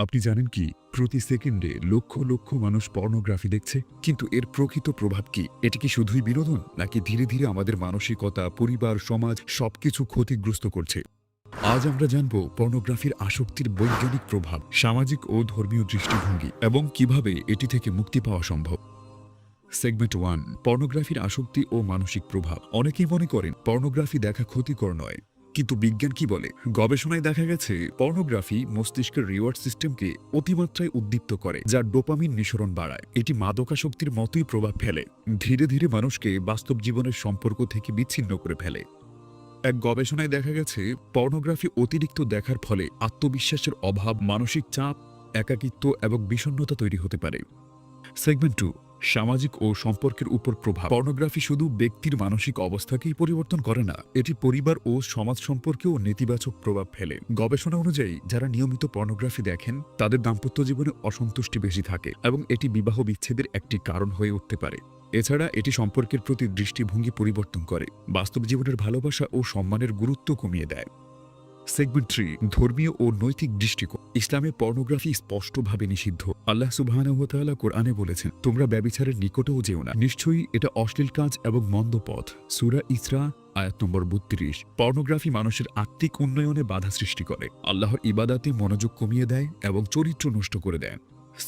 আপনি জানেন কি, প্রতি সেকেন্ডে লক্ষ লক্ষ মানুষ পর্নোগ্রাফি দেখছে? কিন্তু এর প্রকৃত প্রভাব কি? এটি কি শুধুই বিনোদন, নাকি ধীরে ধীরে আমাদের মানসিকতা, পরিবার, সমাজ সবকিছু ক্ষতিগ্রস্ত করছে? আজ আমরা জানব পর্নোগ্রাফির আসক্তির বৈজ্ঞানিক প্রভাব, সামাজিক ও ধর্মীয় দৃষ্টিভঙ্গি এবং কিভাবে এটি থেকে মুক্তি পাওয়া সম্ভব। সেগমেন্ট 1, পর্নোগ্রাফির আসক্তি ও মানসিক প্রভাব। অনেকেই মনে করেন পর্নোগ্রাফি দেখা ক্ষতিকর নয়, কিন্তু বিজ্ঞান কি বলে? গবেষণায় দেখা গেছে পর্নোগ্রাফি মস্তিষ্কের রিওয়ার্ড সিস্টেমকে অতিমাত্রায় উদ্দীপ্ত করে, যা ডোপামিন নিঃসরণ বাড়ায়। এটি মাদকাসক্তির মতোই প্রভাব ফেলে, ধীরে ধীরে মানুষকে বাস্তব জীবনের সম্পর্ক থেকে বিচ্ছিন্ন করে ফেলে। এক গবেষণায় দেখা গেছে পর্নোগ্রাফি অতিরিক্ত দেখার ফলে আত্মবিশ্বাসের অভাব, মানসিক চাপ, একাকিত্ব এবং বিষণ্ণতা তৈরি হতে পারে। সেগমেন্ট 2, সামাজিক ও সম্পর্কের উপর প্রভাব। পর্নোগ্রাফি শুধু ব্যক্তির মানসিক অবস্থাকেই পরিবর্তন করে না, এটি পরিবার ও সমাজ সম্পর্কেও নেতিবাচক প্রভাব ফেলে। গবেষণা অনুযায়ী যারা নিয়মিত পর্নোগ্রাফি দেখেন তাদের দাম্পত্য জীবনে অসন্তুষ্টি বেশি থাকে এবং এটি বিবাহ বিচ্ছেদের একটি কারণ হয়ে উঠতে পারে। এছাড়া এটি সম্পর্কের প্রতি দৃষ্টিভঙ্গি পরিবর্তন করে, বাস্তব জীবনের ভালোবাসা ও সম্মানের গুরুত্ব কমিয়ে দেয়। সেগমেন্ট 3, ধর্মীয় ও নৈতিক দৃষ্টিকোণ। ইসলামে পর্নোগ্রাফি স্পষ্টভাবে নিষিদ্ধ। আল্লাহ সুবহানাহু ওয়া তাআলা কোরআনে বলেছেন, তোমরা ব্যভিচারের নিকটেও যেও না, নিশ্চয়ই এটা অশ্লীল কাজ এবং মন্দ পথ। সূরা ইসরা আয়াত নম্বর 32। পর্নোগ্রাফি মানুষের আত্মিক উন্নয়নে বাধা সৃষ্টি করে, আল্লাহর ইবাদাতে মনোযোগ কমিয়ে দেয় এবং চরিত্র নষ্ট করে দেয়।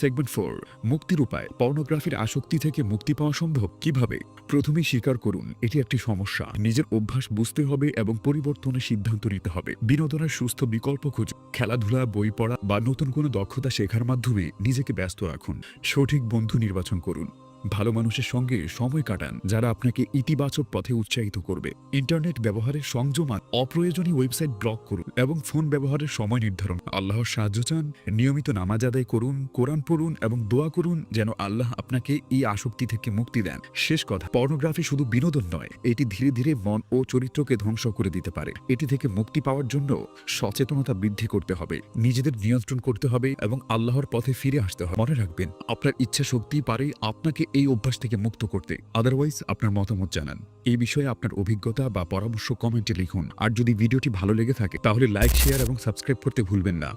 সেগমেন্ট 4, মুক্তির উপায়। পর্নোগ্রাফির আসক্তি থেকে মুক্তি পাওয়া সম্ভব কিভাবে? প্রথমেই স্বীকার করুন এটি একটি সমস্যা। নিজের অভ্যাস বুঝতে হবে এবং পরিবর্তনের সিদ্ধান্ত নিতে হবে। বিনোদনের সুস্থ বিকল্প খুঁজুন। খেলাধুলা, বই পড়া বা নতুন কোনো দক্ষতা শেখার মাধ্যমে নিজেকে ব্যস্ত রাখুন। সঠিক বন্ধু নির্বাচন করুন। ভালো মানুষের সঙ্গে সময় কাটান যারা আপনাকে ইতিবাচক পথে উৎসাহিত করবে। ইন্টারনেট ব্যবহারের সংযম আনুন। অপ্রয়োজনীয় ওয়েবসাইট ব্লক করুন এবং ফোন ব্যবহারের সময় নির্ধারণ। আল্লাহর সাহায্য চান, নিয়মিত নামাজ আদায় করুন, কোরআন পড়ুন এবং দোয়া করুন যেন আল্লাহ আপনাকে এই আসক্তি থেকে মুক্তি দেন। শেষ কথা, পর্নোগ্রাফি শুধু বিনোদন নয়, এটি ধীরে ধীরে মন ও চরিত্রকে ধ্বংস করে দিতে পারে। এটি থেকে মুক্তি পাওয়ার জন্য সচেতনতা বৃদ্ধি করতে হবে, নিজেদের নিয়ন্ত্রণ করতে হবে এবং আল্লাহর পথে ফিরে আসতে হবে। মনে রাখবেন, আপনার ইচ্ছা শক্তি পারে আপনাকে এই অভ্যাস থেকে মুক্ত করতে। আদারওয়াইজ আপনার মতামত জানান। এই বিষয়ে আপনার অভিজ্ঞতা বা পরামর্শ কমেন্টে লিখুন। আর যদি ভিডিওটি ভালো লেগে থাকে তাহলে লাইক, শেয়ার এবং সাবস্ক্রাইব করতে ভুলবেন না।